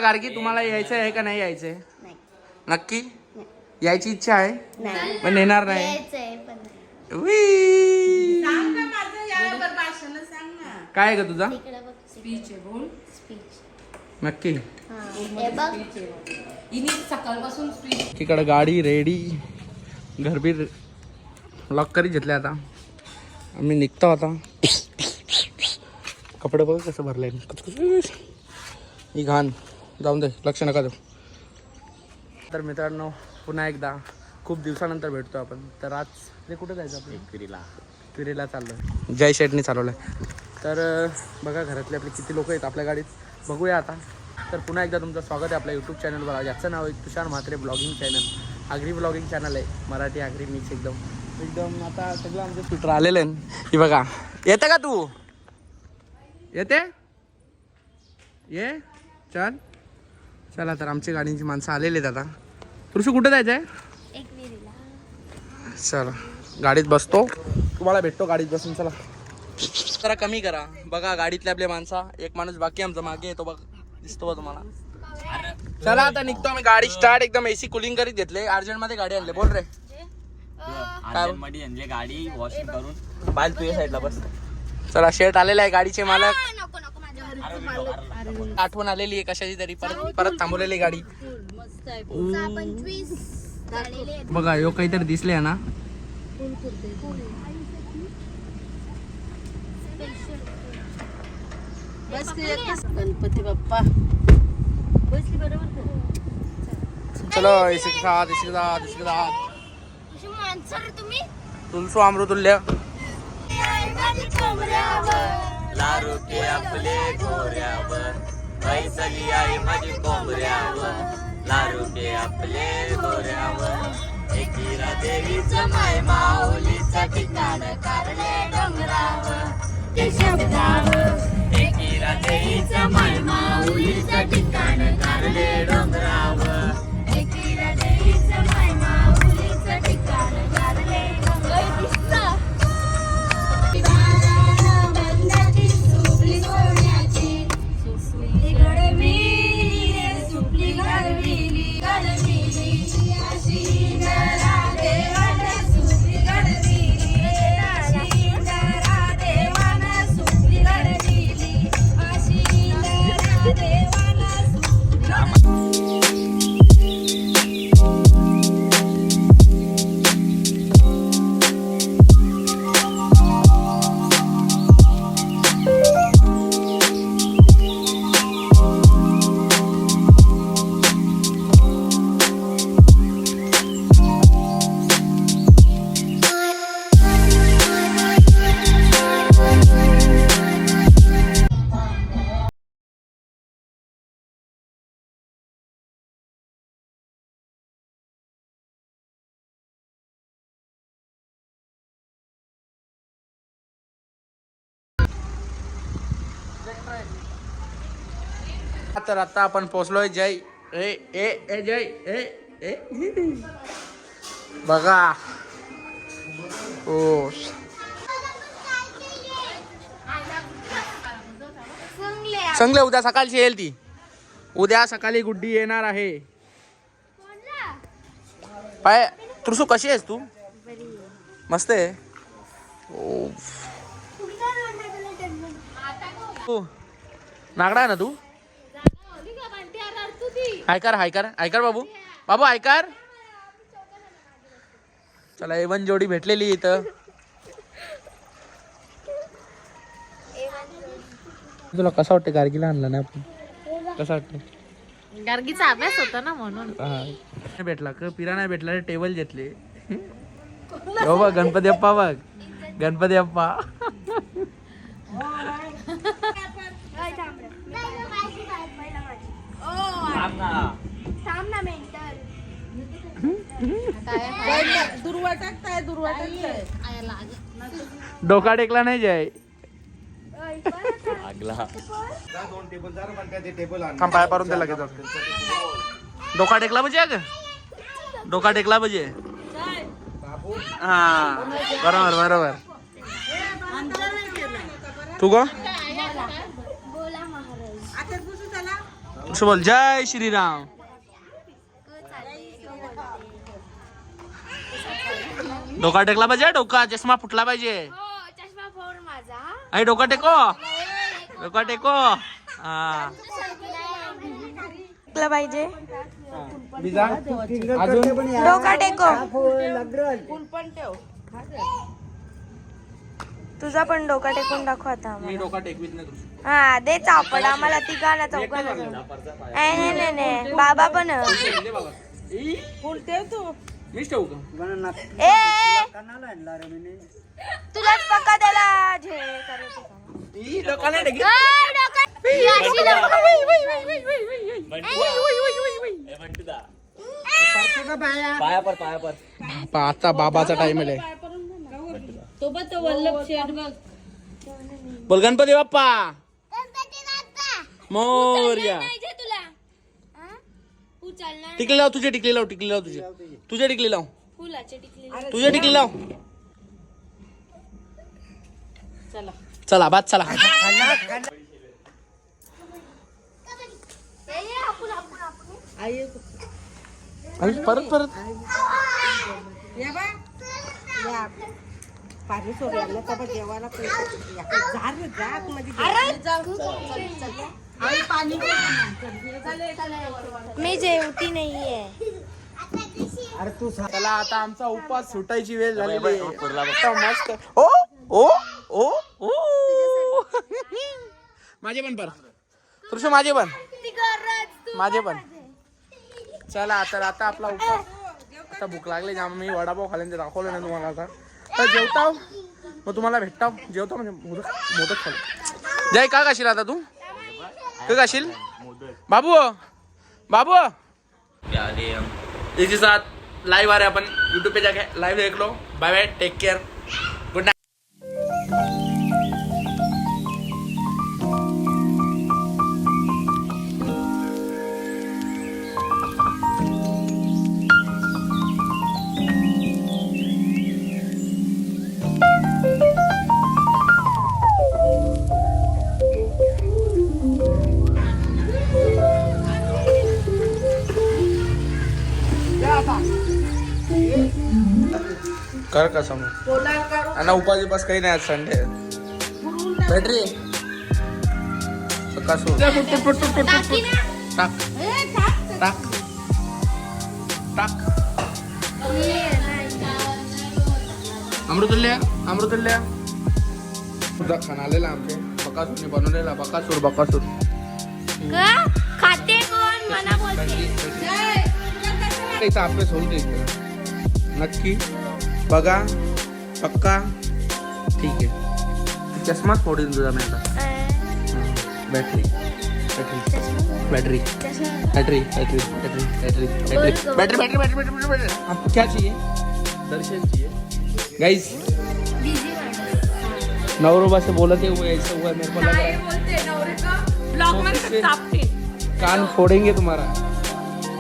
गार्गी तुम्हाला यायचं आहे का नाही यायचंय? नक्की यायची इच्छा आहे पण येणार नाही. काय ग तुझा नक्की सकाळपासून इकडे गाडी रेडी घरबीर लॉक करी घेतले. आता आम्ही निघतो. आता कपडे बघ कसं भरले ही घाण जाऊन दे लक्ष नका देऊ. तर मित्रांनो पुन्हा एकदा खूप दिवसानंतर भेटतो आपण. तर आज ते कुठं जायचं आपण? फिरीला चाललो. जय शेटनी चालवलं आहे. तर बघा घरातले आपले किती लोक आहेत आपल्या गाडीत बघूया आता. तर पुन्हा एकदा तुमचं स्वागत आहे आपल्या यूट्यूब चॅनलवर. ज्याचं नाव आहे Tushar Mhatre blogging channel. Agri blogging channel आहे. मराठी आगरी मिक्स एकदम आता सगळं आमचं ट्विटर आलेलं आहे. ही बघा येतं का तू? येते ये चल चला. तर आमची गाडीची माणसं आलेली आहेत आता. तुळशी कुठं जायचं आहे? चला गाडीत बसतो तुम्हाला भेटतो गाडीत बसून. चला जरा कमी करा. बघा गाडीतले आपले माणसा एक माणूस बाकी आमचा मागे येतो बघ दिसतो बघ तुम्हाला. चला आता निघतो आम्ही. गाडी स्टार्ट एकदम एसी कुलिंग करीत घेतले. अर्जंट मध्ये गाडी आणले. बोल रे काय मध्ये आणले गाडी वॉशिंग करून. बाल तुझ्या साईडला बस. चला शेट आलेला आहे गाडीचे मालक. आठवण आलेली आहे कशाची तरी परत थांबवलेली गाडी. बघा यो काहीतरी दिसले ना. गणपती बाप्पा चलो तुलसो अमृतुल्य लारू के आपले गोऱ्यावर पैसली आई माझी कोंबऱ्यावर. लारू के आपले गोऱ्यावर एकीरा देवीचं माय माऊलीचं ठिकाण कारले डोंगरावर. ते शब्दावर एकीरा देवीचं माय माऊलीचं ठिकाण कारले डोंगरावर. एकीरा देवीचं माय माऊलीचं ठिकाण कारले डोंगरावर. तर आता आपण पोहोचलोय जय ए ए ए जय ए ए बघा ओ संगले उद्या सकाळची येईल ती. उद्या सकाळी गुड्डी येणार आहे. पाय तुळसू कशी आहेस तू? मस्त आहे. ओ नागडा ना तू. हायकर हायकर हायकर बाबू बाबू हायकर. चला एवन जोडी भेटलेली इथं. तुला कसं वाटतं गार्गीला आणलं ना आपण? कसं वाटतं? गार्गीचा अभ्यास होता ना म्हणून. हा भेटला का पिरा नाही भेटला. टेबल घेतले. हो बघ गणपती अप्पा बघ गणपती अप्पा. डोका टेकला नाही जाय. पाय पारून त्याला घेतो. डोका टेकला पाहिजे अग. डोका टेकला पाहिजे. हा बरोबर बरोबर. तू ग असं बोल, जय श्रीराम. डोका टेकला पाहिजे, डोका चष्मा फुटला पाहिजे. चष्मा फोड माझा. आई डोका टेको, डोका टेको. हा पाहिजे बिजा अजून डोका टेको. तुझा पण डोका टेकून दाखव आता मी डोका टेकवीत नाही तुझं. हा दे चापड आम्हाला तिघांना चौघांना नाही बाबा पण फुल ठेव तू. मीच ठेवू का? ए तुलाच पक्का त्याला झे डोका नाही टेकी. पाया पर आता बाबाचा टाइम आहे. बोल गणपती बाप्पा मोरया. टिकली लाव तुझे, टिकली लाव, टिकली लाव तुझे, तुझे टिकली लाव, तुझे टिकली लाव. चला बाद चला. परत परत मी जेवती नाहीये. चला आता आमचा उपवास सुटायची वेळ झालेली आहे. मस्त. ओ ओ ओ ओ माझे पण पर तुझे, माझे पण, माझे पण. चला आता आपला उपवास. आता भूक लागली जाम. मी वडापाव खाल्ल्याने दाखवलं नाही तुम्हाला. आता तर जेवताव मग तुम्हाला भेटताव. जेवतो म्हणजे मोदक खाल. जय का खाशील आता तू? काय खाशील बाबू? बाबू इसी साथ लाइव आ रहे अपन यूट्यूब पे जाके लाइव देख लो. Bye bye, take care, good night. कर कसम आणि उपास उपास काही नाही आज संडे. बॅटरी कसो टाक टाक टाक. अमृतुल्य अमृतुल्य खाना आलेला आमचे बकासूरने बनवलेला. बकासूर खाते कोण मला बोलते. इथं अभ्यास होईल इथं नक्की बघा पक्का. ठीक आहे, चष्माच फोडून तुझा मी आता. Battery battery battery battery battery battery battery battery battery battery battery. आपको क्या चाहिए? दर्शन चाहिए गाइस. नवरोबा से बोलते हुए ऐसा हुआ मेरे को लग रहा है कान फोड़ेंगे तुम्हारा.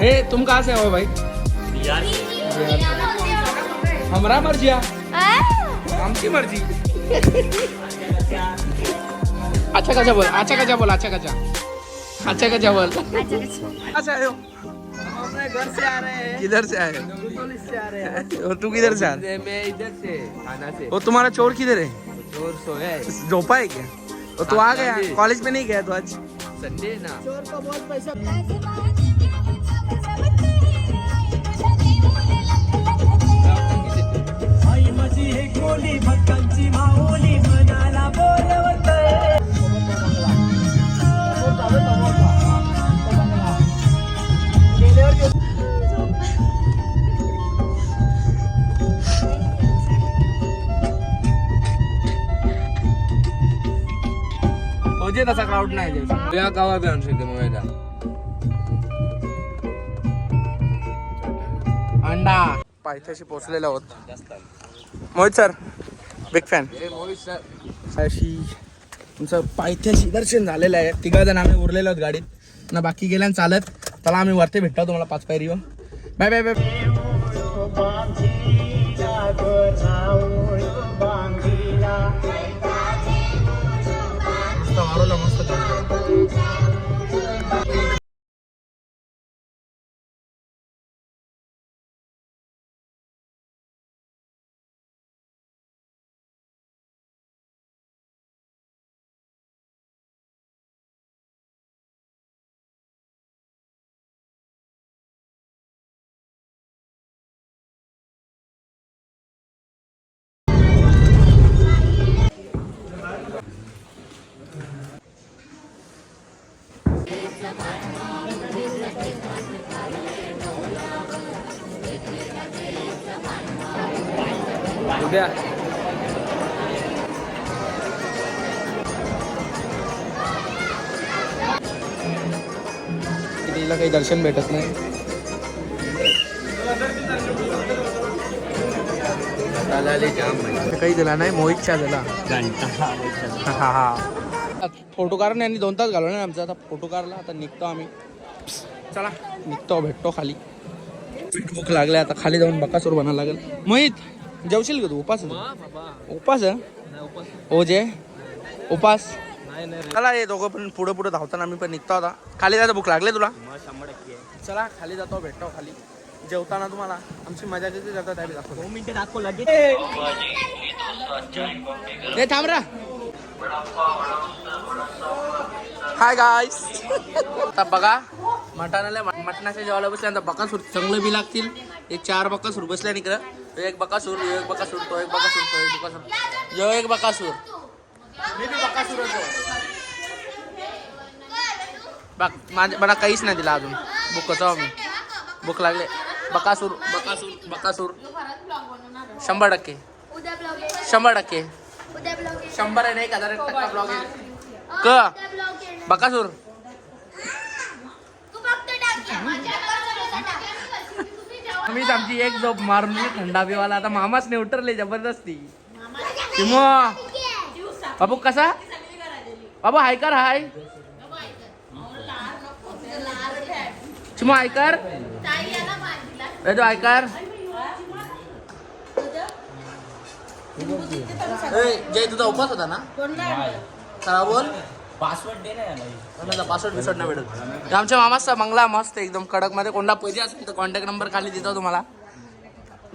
ए तुम कहाँ से हो भाई? बिहार से. हमारा मर्जी आमची मर्जी. अच्छा कचा बोल, अच्छा कचा बोल, अच्छा कचा, अच्छा कचा बोल. अच्छा आए हो? हम अपने घर से आ रहे हैं. किधर से आए? से आ रहे हैं. और तू किधर से आ? मैं इधर से थाना से. और तुम्हारा चोर किधर है? चोर सोया है. झोपा है क्या? और तू आ गया कॉलेज में नहीं गया तू आज? संडे ना. चोर का बहुत पैसा. गोली भक्तांची माऊली मनाला बोलवतय. म्हणजे तसा क्राऊड नाही या गावात आणू शकते मोबाईलला. अंडा पायथ्याशी पोहोचलेला आहोत. Mohit sir big fan. अशी तुमचं पायथ्याशी दर्शन झालेलं आहे. तिघा जण आम्ही उरलेलो आहोत गाडीत ना, बाकी गेल्यान चालत. चला आम्ही वरती भेटतो तुम्हाला 5 पायरीवर. Bye bye bye. मस्त उद्या तिला काही दर्शन भेटत नाही. काही दिला नाही, मोहितच्या दिला. हा हा फोटो काढून यांनी 2 तास घालवले आमचा. आता फोटो काढला, आता निघतो आम्ही. चला निघतो, भेटतो खाली. भूक लागले, आता खाली जाऊन बकासूर बनायला लागेल. मोहित जेवशील का तू? उपास उपास हो जे उपास. चला हे दोघं पण पुढे पुढे धावताना आम्ही पण निघतो. आता खाली जायचं. भूक लागले तुला? चला खाली जातो, भेटतो खाली. जेवताना तुम्हाला आमची मजा किती जातात त्यावेळी दाखवतो. 2 मिनिटं दाखव लगेच. हे थांब रा. Hi guys. आता बघा मटणाच्या जेवायला बसल्यानंतर बकासूर चांगलं बी लागतील. हे 4 बकासूर बसल्या इकडं. एक बकासूर, एक बकासूर, तो एक बकासूर, तो एक बकासूर, जो एक बकासूर. मी बी बकासूर होतो बघ. मला काहीच नाही दिला अजून. भूकच आहो मी. भूक लागले. बकासूर बकासूर बकासूर 100%. 100%. 100 आहे, 1000% ब्लॉग आहे क बकासूर. मीच आमची एक झोप मारून थंडा पिवाला. आता मामाच नाही उतरले जबरदस्ती. बाबू कसा बाबू हाय कर. हाय चिमो हाय कर. तो हाय कर. जय तुझा उपास होता ना? चला बोल. पासवर्ड दे ना. पासवर्ड बिसवर्ड नाही भेटत. आमच्या मामाचा बंगला मस्त एकदम कडक मध्ये. कोणला पाहिजे असेल तर कॉन्टॅक्ट नंबर खाली देतो तुम्हाला.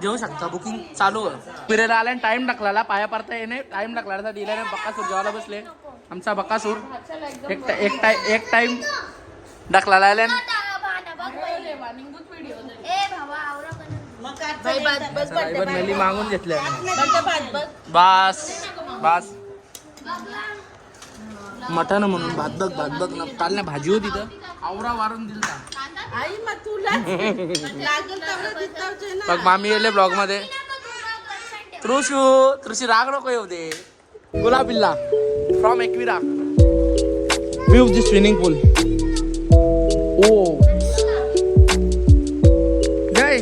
जेवू शकता. बुकिंग चालू आहे. फिरायला आल्याने टाइम टाकला. पाया पडता येणे टाइम टाकला. दिल्याने बकासूर जेवायला बसले. आमचा बकासूर एक टाइम टाकला आल्याने. मेली मागून घेतल्या. बस बस मटण म्हणून भात बघ काल भाजी होती तर आवरा वारून दिला. बघ मामी गेले ब्लॉग मध्ये. तृषी राग नको येऊ दे. गुलाबिल्ला from Ekvira. View the swimming pool. ओ जय.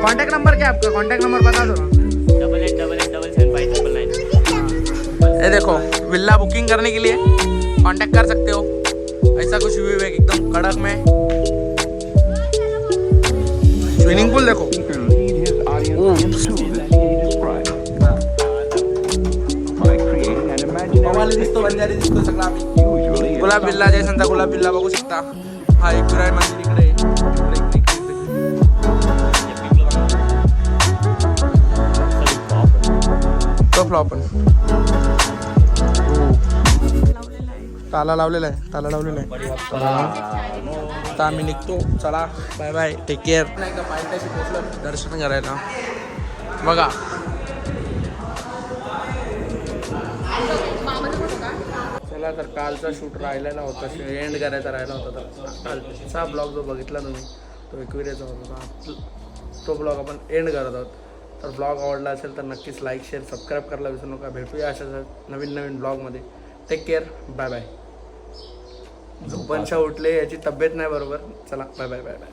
कॉन्टैक्ट नंबर क्या आपका? कॉन्टैक्ट नंबर बता दो. 88775799. ये देखो विल्ला बुकिंग करने के लिए कांटेक्ट कर सकते हो. ऐसा कुछ व्यू है एकदम कड़क में. स्विमिंग पूल देखो. मवाली दिसतो, बंजारी दिसतो सगळा. गुलाब बिल्ला जयसंता गुलाब बिल्ला बघू शकता. हा एक विराय मंदिर इकडे. तो फ्लॉप ताला लावलेला आहे. आता आम्ही निघतो. चला बाय बाय. Take care. एकदा पायथ्याशी पोहोचलो दर्शन करायला. बघा चला. तर कालचा शूट राहिलेला होता. एंड करायचा राहिला होता. तर कालचा ब्लॉग जो बघितला तुम्ही तो एकविरेचा होता. तो ब्लॉग आपण एंड करत आहोत. तर ब्लॉग आवडला असेल तर नक्कीच लाईक शेअर सबस्क्राईब करायला विसरू नका. भेटूया अशाच नवीन ब्लॉगमध्ये. Take care. Bye bye. झोपांच्या उठले याची तब्येत नाही बरोबर. चला बाय बाय बाय बाय.